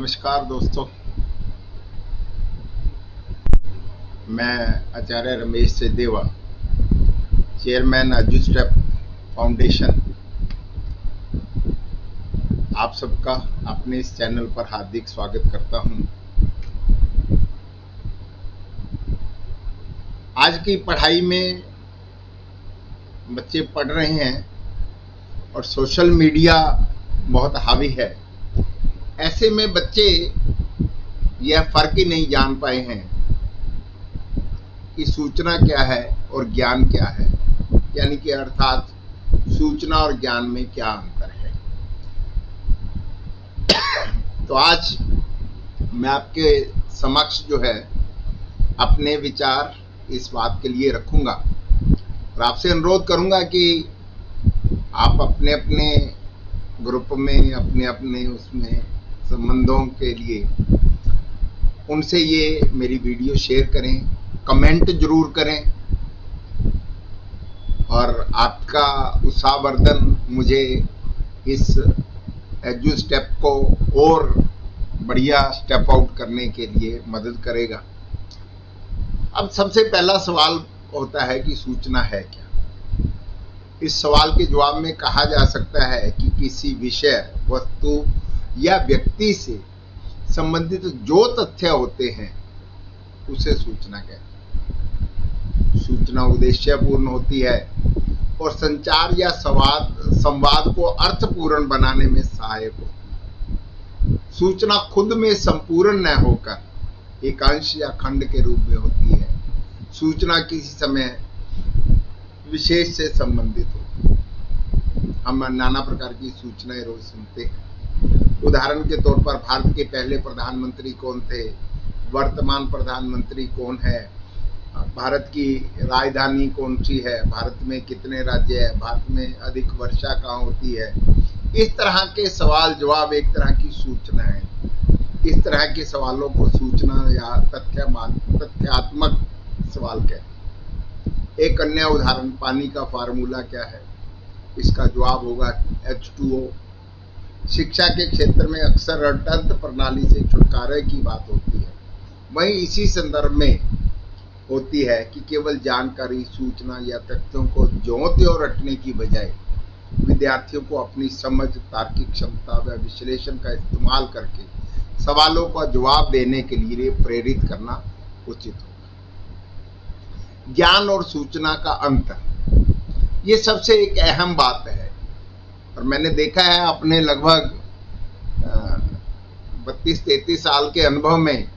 नमस्कार दोस्तों, मैं आचार्य रमेश सेदेवा, चेयरमैन एजुस्टेप फाउंडेशन, आप सबका अपने इस चैनल पर हार्दिक स्वागत करता हूं। आज की पढ़ाई में बच्चे पढ़ रहे हैं और सोशल मीडिया बहुत हावी है। ऐसे में बच्चे यह फर्क ही नहीं जान पाए हैं कि सूचना क्या है और ज्ञान क्या है, यानी कि अर्थात सूचना और ज्ञान में क्या अंतर है। तो आज मैं आपके समक्ष जो है अपने विचार इस बात के लिए रखूंगा और आपसे अनुरोध करूंगा कि आप अपने अपने ग्रुप में, अपने अपने उसमें संबंधों के लिए उनसे ये मेरी वीडियो शेयर करें, कमेंट जरूर करें और आपका उत्साहवर्धन मुझे इस एजू स्टेप को और बढ़िया स्टेप आउट करने के लिए मदद करेगा। अब सबसे पहला सवाल होता है कि सूचना है क्या। इस सवाल के जवाब में कहा जा सकता है कि किसी विषय, वस्तु या व्यक्ति से संबंधित जो तथ्य होते हैं उसे सूचना कहते हैं। सूचना उद्देश्यपूर्ण होती है और संचार या संवाद को अर्थपूर्ण बनाने में सहायक होती है। सूचना खुद में संपूर्ण न होकर एक अंश या खंड के रूप में होती है। सूचना किसी समय विशेष से संबंधित होती है। हम नाना प्रकार की सूचनाएं रोज सुनते हैं। उदाहरण के तौर पर भारत के पहले प्रधानमंत्री कौन थे, वर्तमान प्रधानमंत्री कौन है, भारत की राजधानी कौन सी है, भारत में कितने राज्य है, भारत में अधिक वर्षा कहाँ होती है। इस तरह के सवाल जवाब एक तरह की सूचना है। इस तरह के सवालों को सूचना या तथ्यात्मक सवाल कहते हैं। एक अन्य उदाहरण, पानी का फार्मूला क्या है, इसका जवाब होगा H2O। शिक्षा के क्षेत्र में अक्सर रणतंत्र प्रणाली से छुटकारे की बात होती है। वहीं इसी संदर्भ में होती है कि केवल जानकारी, सूचना या तथ्यों को ज्यों त्यों रटने की बजाय विद्यार्थियों को अपनी समझ, तार्किक क्षमता व विश्लेषण का इस्तेमाल करके सवालों का जवाब देने के लिए प्रेरित करना उचित होगा। ज्ञान और सूचना का अंतर, ये सबसे एक अहम बात है और मैंने देखा है अपने लगभग 32-33 साल के अनुभव में।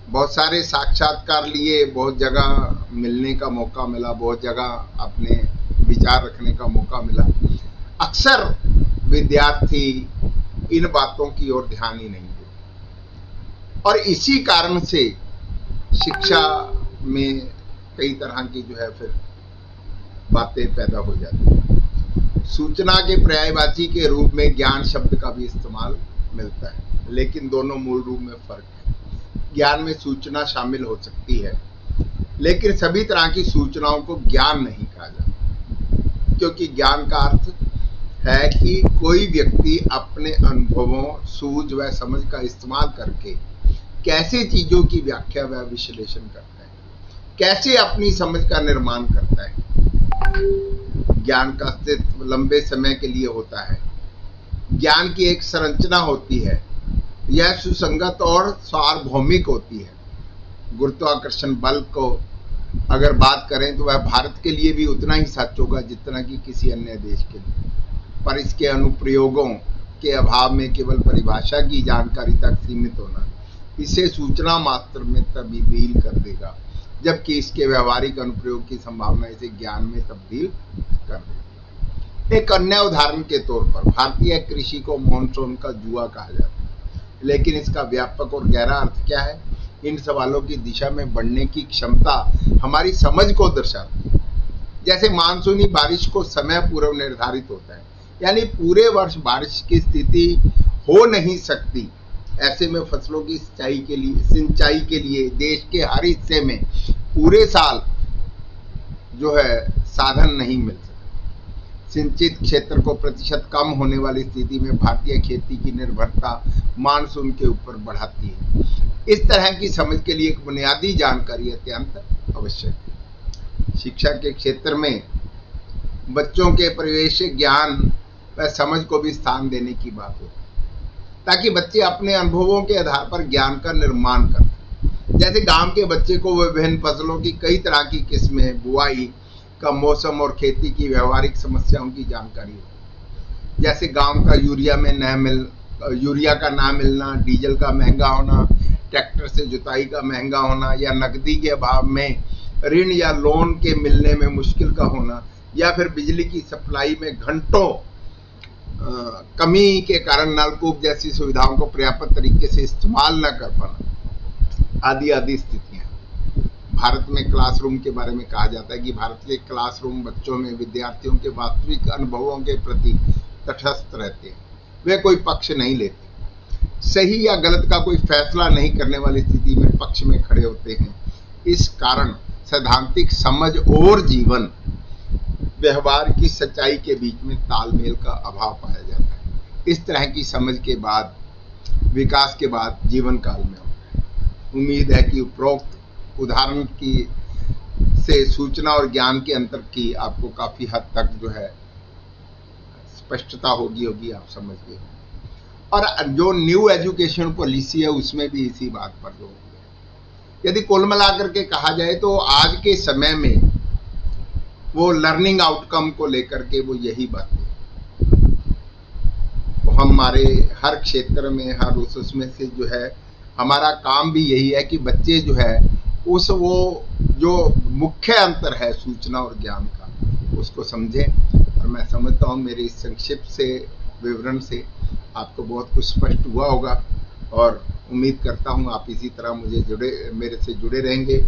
बहुत सारे साक्षात्कार लिए, बहुत जगह मिलने का मौका मिला, बहुत जगह अपने विचार रखने का मौका मिला। अक्सर विद्यार्थी इन बातों की ओर ध्यान ही नहीं देते और इसी कारण से शिक्षा में कई तरह की जो है फिर बातें पैदा हो जाती हैं। सूचना के पर्यायवाची के रूप में ज्ञान शब्द का भी इस्तेमाल मिलता है, लेकिन दोनों मूल रूप में फर्क है। ज्ञान में सूचना शामिल हो सकती है, लेकिन सभी तरह की सूचनाओं को ज्ञान नहीं कहा जाता, क्योंकि ज्ञान का अर्थ है कि कोई व्यक्ति अपने अनुभवों, सूझ व समझ का इस्तेमाल करके कैसे चीजों की व्याख्या व विश्लेषण करता है, कैसे अपनी समझ का निर्माण करता है। ज्ञान का अस्तित्व लंबे समय के लिए होता है। ज्ञान की एक संरचना होती है, यह सुसंगत और सार्वभौमिक होती है। गुरुत्वाकर्षण बल को अगर बात करें तो वह भारत के लिए भी उतना ही सच होगा जितना कि किसी अन्य देश के लिए, पर इसके अनुप्रयोगों के अभाव में केवल परिभाषा की जानकारी तक सीमित होना इसे सूचना मात्र में तब्दील कर देगा, जबकि इसके व्यवहारिक अनुप्रयोग की संभावना इसे ज्ञान में तब्दील कर देगी। एक अन्य उदाहरण के तौर पर भारतीय कृषि को मॉनसून का जुआ कहा जाता है, लेकिन इसका व्यापक और गहरा अर्थ क्या है? इन सवालों की दिशा में बढ़ने की क्षमता हमारी समझ को दर्शाती है। जैसे मानसूनी बारिश को समय पूर्व निर्धारित होता है, यानी पूरे वर्ष बारिश की स्थिति हो नहीं सकती। ऐसे में फसलों की सिंचाई के लिए देश के हर हिस्से में पूरे साल जो है साधन नहीं मिल सकते। सिंचित क्षेत्र को प्रतिशत कम होने वाली स्थिति में भारतीय खेती की निर्भरता मानसून के ऊपर बढ़ाती है। इस तरह की समझ के लिए एक बुनियादी जानकारी अत्यंत आवश्यक है। शिक्षा के क्षेत्र में बच्चों के परिवेश ज्ञान व समझ को भी स्थान देने की बात हो, ताकि बच्चे अपने अनुभवों के आधार पर ज्ञान का निर्माण करें। जैसे गांव के बच्चे को विभिन्न फसलों की कई तरह की किस्में, बुआई का मौसम और खेती की व्यवहारिक समस्याओं की जानकारी हो। जैसे गांव का यूरिया का ना मिलना, डीजल का महंगा होना, ट्रैक्टर से जुताई का महंगा होना, या नकदी के अभाव में ऋण या लोन के मिलने में मुश्किल का होना, या फिर बिजली की सप्लाई में घंटों कमी के कारण नलकूप जैसी सुविधाओं को पर्याप्त तरीके से इस्तेमाल न कर पाना, आदि आदि स्थितियां। भारत में क्लासरूम के बारे में कहा जाता है कि भारत के क्लासरूम बच्चों में विद्यार्थियों के वास्तविक अनुभवों के प्रति तटस्थ रहते हैं। वे कोई पक्ष नहीं लेते, सही या गलत का कोई फैसला नहीं करने वाली स्थिति में पक्ष में खड़े होते हैं। इस कारण सैद्धांतिक समझ और जीवन व्यवहार की सच्चाई के बीच में तालमेल का अभाव पाया जाता है। इस तरह की समझ के बाद विकास के बाद जीवन काल में होता है। उम्मीद है कि उपरोक्त उदाहरण की से सूचना और ज्ञान के अंतर की आपको काफी हद तक जो है स्पष्टता होगी, आप समझ गए। और जो न्यू एजुकेशन पॉलिसी है उसमें भी इसी बात पर जोर दिया है। यदि कुल मिलाकर के कहा जाए तो आज के समय में वो लर्निंग आउटकम को लेकर के वो यही बात है। तो हमारे हर क्षेत्र में हर उसमें से जो है हमारा काम भी यही है कि बच्चे जो है उस वो जो मुख्य अंतर है सूचना और ज्ञान का उसको समझें। और मैं समझता हूँ मेरे इस संक्षिप्त से विवरण से आपको बहुत कुछ स्पष्ट हुआ होगा, और उम्मीद करता हूँ आप इसी तरह मेरे से जुड़े रहेंगे,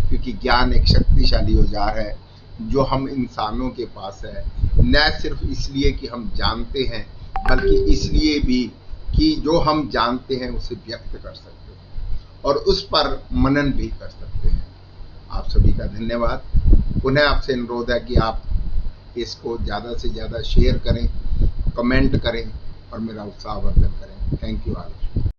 क्योंकि ज्ञान एक शक्तिशाली औजार है जो हम इंसानों के पास है, न सिर्फ इसलिए कि हम जानते हैं बल्कि इसलिए भी कि जो हम जानते हैं उसे व्यक्त कर सकते हैं और उस पर मनन भी कर सकते हैं। आप सभी का धन्यवाद। पुनः आपसे अनुरोध है कि आप इसको ज़्यादा से ज़्यादा शेयर करें, कमेंट करें और मेरा उत्साहवर्धन करें। Thank you all.